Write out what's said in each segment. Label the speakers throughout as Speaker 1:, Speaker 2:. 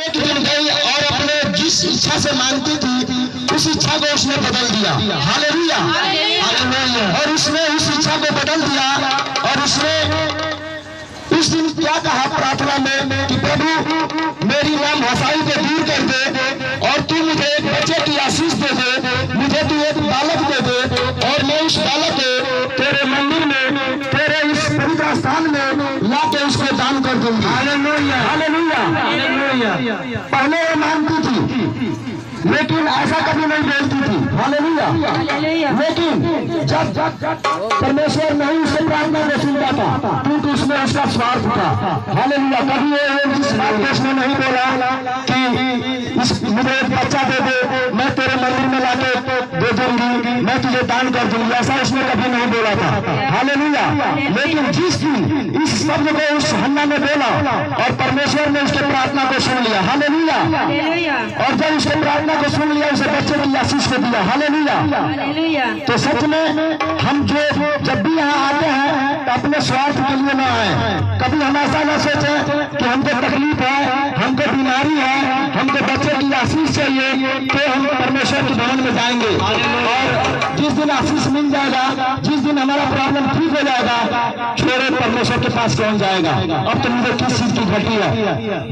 Speaker 1: एक दिन गई और अपने जिस इच्छा से मांगती थी उस इच्छा को उसने बदल दिया। Hallelujah, hallelujah. और उसने उस इच्छा को बदल दिया और उसने उस दिन क्या कहा प्रार्थना में कि प्रभु मेरी नाम हसाई को दूर कर दे और तू मुझे एक बच्चे की आशीष दे दे, मुझे तू एक बालक दे दे और मैं उस बालक को तेरे मंदिर में तेरे इस पवित्र स्थान में लाके उसको दान कर दूंगी। Hallelujah, hallelujah, hallelujah. पहले वो मानती थी लेकिन ऐसा कभी नहीं बोलती थी। हालेलुया, लेकिन जब परमेश्वर नहीं उससे प्रार्थना को सुनता था क्योंकि उसमें उसका स्वार्थ था। हालेलुया, कभी वो इस बात को उसने नहीं बोला कि मुझे एक बच्चा दे दे, मैं तेरे मंदिर में लाके दे दूंगी, मैं तुझे दान कर दूंगी, ऐसा उसने कभी नहीं बोला था। हालेलुया, लेकिन जिस दिन इस शब्द को उस हन्ना ने बोला और परमेश्वर ने उसके प्रार्थना को सुन लिया। हालेलुया, और जब उसके प्रार्थना को सुन लिया उसे बच्चे की आशीष को दिया। हालेलुया। तो सच में हम जो जब भी यहाँ आते हैं तो अपने स्वार्थ के लिए न आए। कभी हम ऐसा न सोचें कि हमको तकलीफ है, हमको बीमारी है, हमको बच्चे की आशीष चाहिए तो हम परमेश्वर के भवन में जाएंगे। और जिस दिन आशीष मिल जाएगा, जिस दिन हमारा प्रॉब्लम ठीक हो जाएगा, छोड़े परमेश्वर के पास कौन जाएगा। अब तो मुझे किस चीज की घटी है।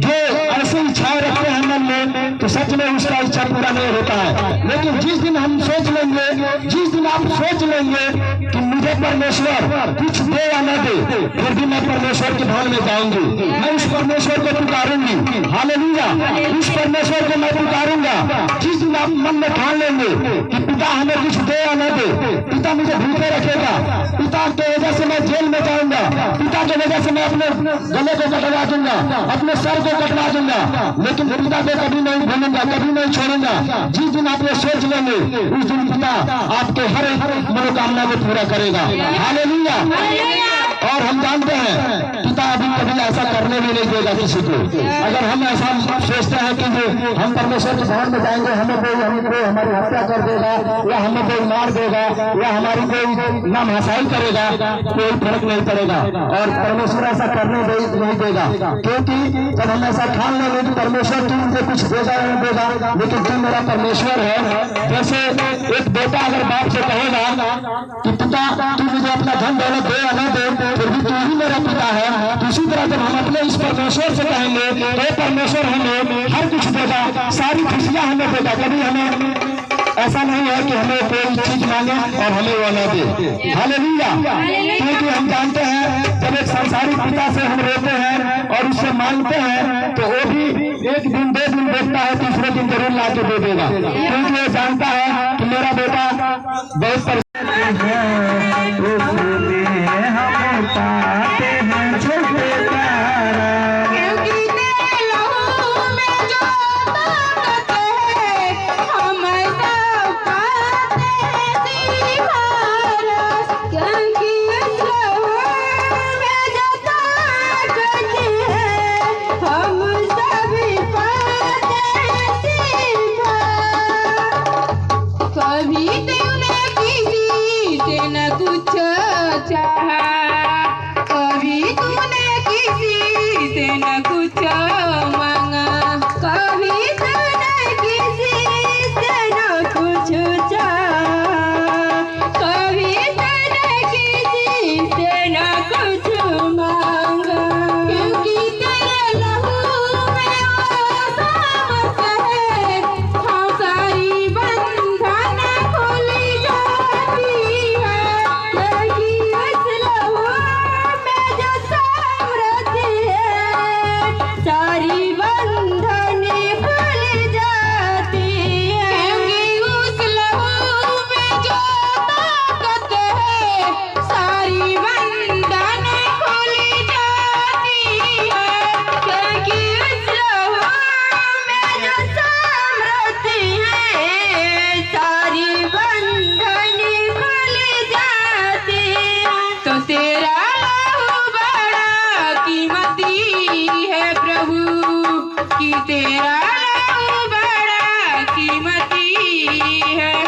Speaker 1: जो ऐसी इच्छाएं रखते हैं मन में तो सच में उसका इच्छा पूरा नहीं होता है। लेकिन जिस दिन हम सोच लेंगे, जिस दिन आप सोच लेंगे कि मुझे परमेश्वर कुछ दे या न दे, फिर भी मैं परमेश्वर के भवन में जाऊंगी, मैं उस परमेश्वर को पुकारूंगी। हालेलुया, उस परमेश्वर को मैं पुकारूंगा। जिस दिन आप मन में ठान लेंगे कि पिता हमें कुछ दे या न दे, पिता मुझे भूखे रखेगा, पिता की वजह से मैं जेल में जाऊंगा, पिता की वजह से मैं अपने गले को कटवा दूंगा, अपने सर को कटवा दूंगा, लेकिन पिता को कभी नहीं भूलूंगा, कभी नहीं छोड़ूंगा। जिस दिन आप ये सोच लेंगे उस दिन पिता आपके हर एक मनोकामना को पूरा करेगा। हालेलुया। और हम जानते हैं पिता अभी कभी ऐसा करने भी नहीं देगा किसी को। अगर हम ऐसा सोचते हैं कि हम परमेश्वर के भवन में जाएंगे, हमें कोई हमको हमारी हत्या कर देगा या हमें कोई मार देगा या हमारी कोई नाम हसाई करेगा, कोई फर्क नहीं पड़ेगा और परमेश्वर ऐसा करने नहीं देगा। क्योंकि जब हम ऐसा ठान लेंगे कि परमेश्वर तू मुझे कुछ देगा नहीं देगा, लेकिन तू मेरा परमेश्वर है। जैसे एक बेटा अगर बाप से कहेगा कि पिता तू मुझे अपना धन दौलत दे या न दे, फिर भी तू ही मेरा पिता है। उसी तरह जब हम अपने इस परमेश्वर से कहेंगे तो परमेश्वर हमें हर कुछ देगा, सारी खुशियां हमें देगा। कभी हमें ऐसा नहीं है कि हमें कोई चीज मांगे और हमें वो न दे। हालेलुया, क्योंकि हम जानते हैं जब एक संसारिक पिता से हम रोते हैं और उससे मांगते हैं तो वो भी एक दिन 2 दिन देखता है, तीसरे दिन जरूर ला के दे देगा, क्योंकि वो जानता है कि मेरा बेटा बहुत
Speaker 2: तेरा बड़ा कीमती है।